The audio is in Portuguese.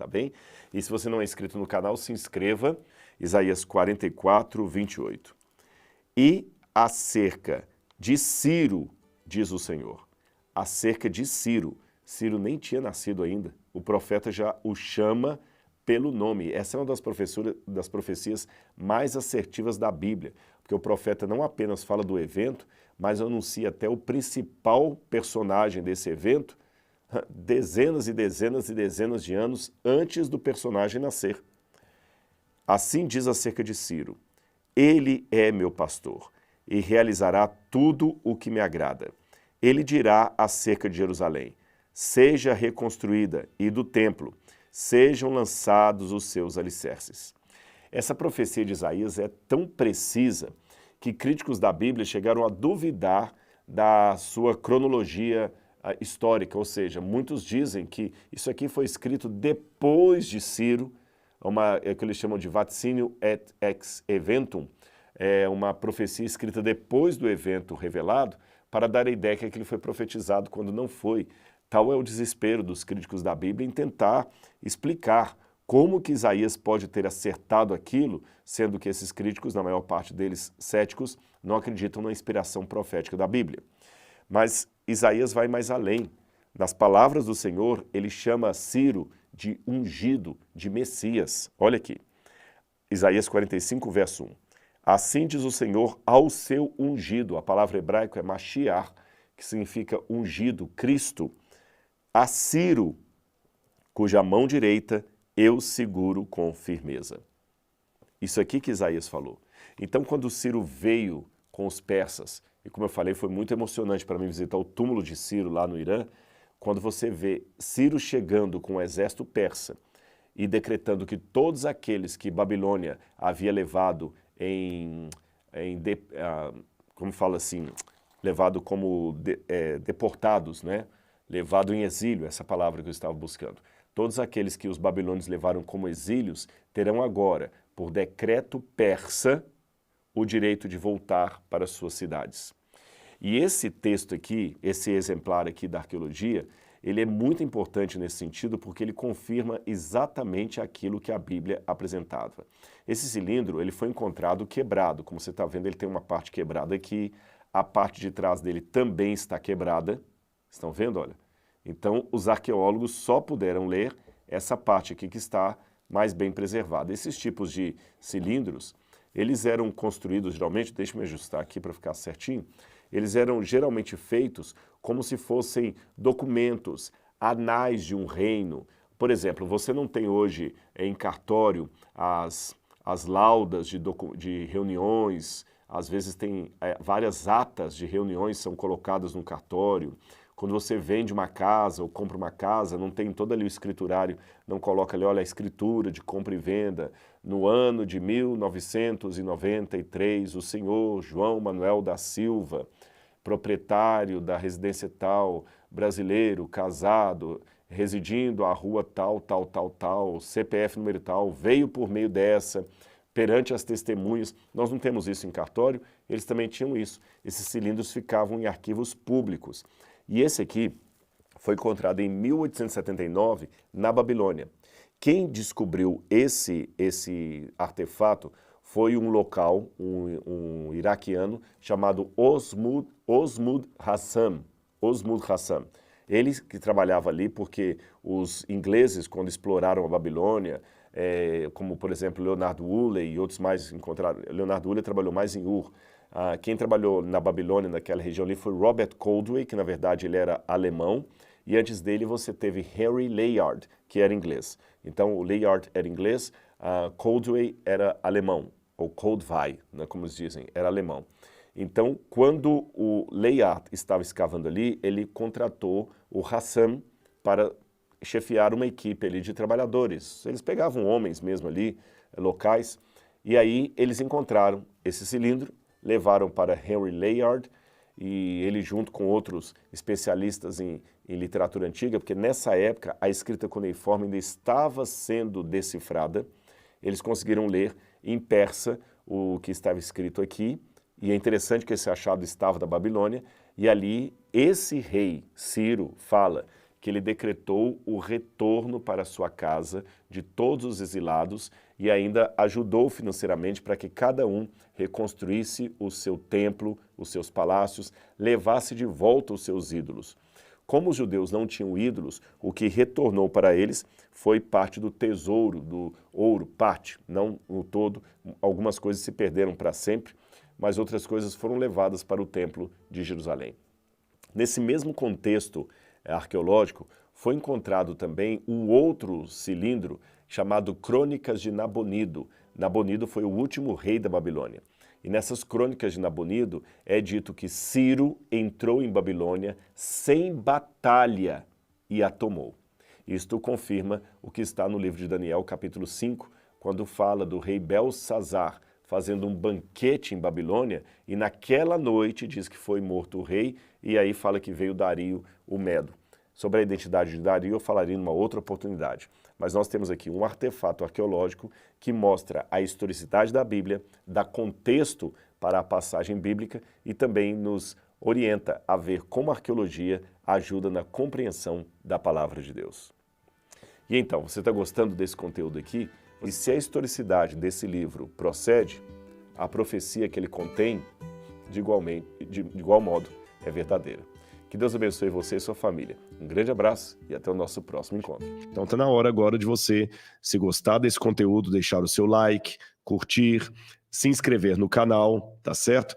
bem? E se você não é inscrito no canal, se inscreva. Isaías 44, 28. E acerca de Ciro, diz o Senhor, acerca de Ciro, Ciro nem tinha nascido ainda, o profeta já o chama pelo nome. Essa é uma das profecias mais assertivas da Bíblia, porque o profeta não apenas fala do evento, mas anuncia até o principal personagem desse evento, dezenas e dezenas e dezenas de anos antes do personagem nascer. Assim diz acerca de Ciro, ele é meu pastor e realizará tudo o que me agrada. Ele dirá acerca de Jerusalém, seja reconstruída, e do templo, sejam lançados os seus alicerces. Essa profecia de Isaías é tão precisa que críticos da Bíblia chegaram a duvidar da sua cronologia histórica, ou seja, muitos dizem que isso aqui foi escrito depois de Ciro, é o que eles chamam de vaticínio et ex eventum, é uma profecia escrita depois do evento revelado, para dar a ideia que aquilo foi profetizado quando não foi. Tal é o desespero dos críticos da Bíblia em tentar explicar como que Isaías pode ter acertado aquilo, sendo que esses críticos, na maior parte deles céticos, não acreditam na inspiração profética da Bíblia. Mas Isaías vai mais além. Nas palavras do Senhor, ele chama Ciro de ungido, de Messias. Olha aqui, Isaías 45, verso 1. Assim diz o Senhor ao seu ungido, a palavra hebraica é Mashiach, que significa ungido, Cristo, a Ciro, cuja mão direita eu seguro com firmeza. Isso aqui que Isaías falou. Então, quando Ciro veio com os persas, e como eu falei, foi muito emocionante para mim visitar o túmulo de Ciro lá no Irã, quando você vê Ciro chegando com o exército persa e decretando que todos aqueles que Babilônia havia levado como fala assim, levado como deportados, né? Levado em exílio, essa palavra que eu estava buscando. Todos aqueles que os babilônios levaram como exílios terão agora, por decreto persa, o direito de voltar para suas cidades. E esse texto aqui, esse exemplar aqui da arqueologia, ele é muito importante nesse sentido porque ele confirma exatamente aquilo que a Bíblia apresentava. Esse cilindro, ele foi encontrado quebrado, como você está vendo, ele tem uma parte quebrada aqui, a parte de trás dele também está quebrada, estão vendo, olha? Então, os arqueólogos só puderam ler essa parte aqui que está mais bem preservada. Esses tipos de cilindros, eles eram construídos geralmente, deixa eu me ajustar aqui para ficar certinho, eles eram geralmente feitos como se fossem documentos, anais de um reino. Por exemplo, você não tem hoje em cartório as laudas de reuniões, às vezes tem várias atas de reuniões são colocadas no cartório. Quando você vende uma casa ou compra uma casa, não tem todo ali o escriturário, não coloca ali, olha, a escritura de compra e venda. No ano de 1993, o senhor João Manuel da Silva, proprietário da residência tal, brasileiro, casado, residindo à rua tal, tal, tal, tal, CPF número tal, veio por meio dessa, perante as testemunhas. Nós não temos isso em cartório, eles também tinham isso. Esses cilindros ficavam em arquivos públicos. E esse aqui foi encontrado em 1879 na Babilônia. Quem descobriu esse artefato foi um local, um iraquiano chamado Osmud Hassam. Ele que trabalhava ali porque os ingleses, quando exploraram a Babilônia, como por exemplo Leonardo Woolley e outros mais encontraram, Leonardo Woolley trabalhou mais em Ur. Quem trabalhou na Babilônia, naquela região ali, foi Robert Coldway, que na verdade ele era alemão, e antes dele você teve Henry Layard, que era inglês. Então o Layard era inglês, Coldway era alemão, ou Coldway, né, como eles dizem, era alemão. Então, quando o Layard estava escavando ali, ele contratou o Hassam para chefiar uma equipe ali de trabalhadores. Eles pegavam homens mesmo ali, locais, e aí eles encontraram esse cilindro, levaram para Henry Layard, e ele junto com outros especialistas em literatura antiga, porque nessa época a escrita cuneiforme ainda estava sendo decifrada, eles conseguiram ler em persa o que estava escrito aqui, e é interessante que esse achado estava da Babilônia, e ali esse rei, Ciro, fala que ele decretou o retorno para sua casa de todos os exilados e ainda ajudou financeiramente para que cada um reconstruísse o seu templo, os seus palácios, levasse de volta os seus ídolos. Como os judeus não tinham ídolos, o que retornou para eles foi parte do tesouro, do ouro, parte, não no todo. Algumas coisas se perderam para sempre, mas outras coisas foram levadas para o templo de Jerusalém. Nesse mesmo contexto arqueológico, foi encontrado também um outro cilindro chamado Crônicas de Nabonido. Nabonido foi o último rei da Babilônia. E nessas crônicas de Nabonido é dito que Ciro entrou em Babilônia sem batalha e a tomou. Isto confirma o que está no livro de Daniel, capítulo 5, quando fala do rei Belsazar fazendo um banquete em Babilônia e naquela noite diz que foi morto o rei e aí fala que veio Dario o Medo. Sobre a identidade de Dario eu falaria em uma outra oportunidade. Mas nós temos aqui um artefato arqueológico que mostra a historicidade da Bíblia, dá contexto para a passagem bíblica e também nos orienta a ver como a arqueologia ajuda na compreensão da palavra de Deus. E então, você está gostando desse conteúdo aqui? E se a historicidade desse livro procede, a profecia que ele contém, de igual modo, é verdadeira. Que Deus abençoe você e sua família. Um grande abraço e até o nosso próximo encontro. Então está na hora agora de você, se gostar desse conteúdo, deixar o seu like, curtir, se inscrever no canal, tá certo?